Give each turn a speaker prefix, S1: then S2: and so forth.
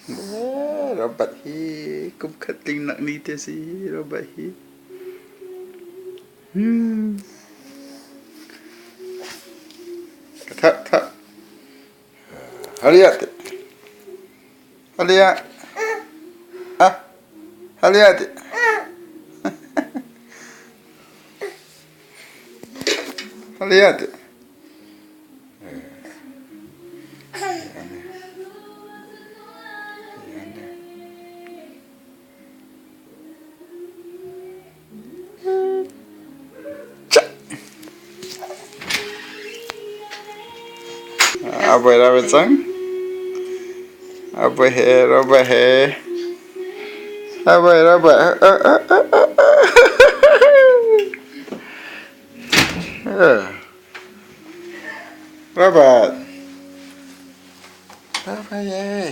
S1: Robert hi cũng khát tình nặng đi thế gì Robert hi. Thợ thợ Haliate Halia à Haliate Haliate apa ya bacang apa he Robert he apa ya Robert Robert apa ya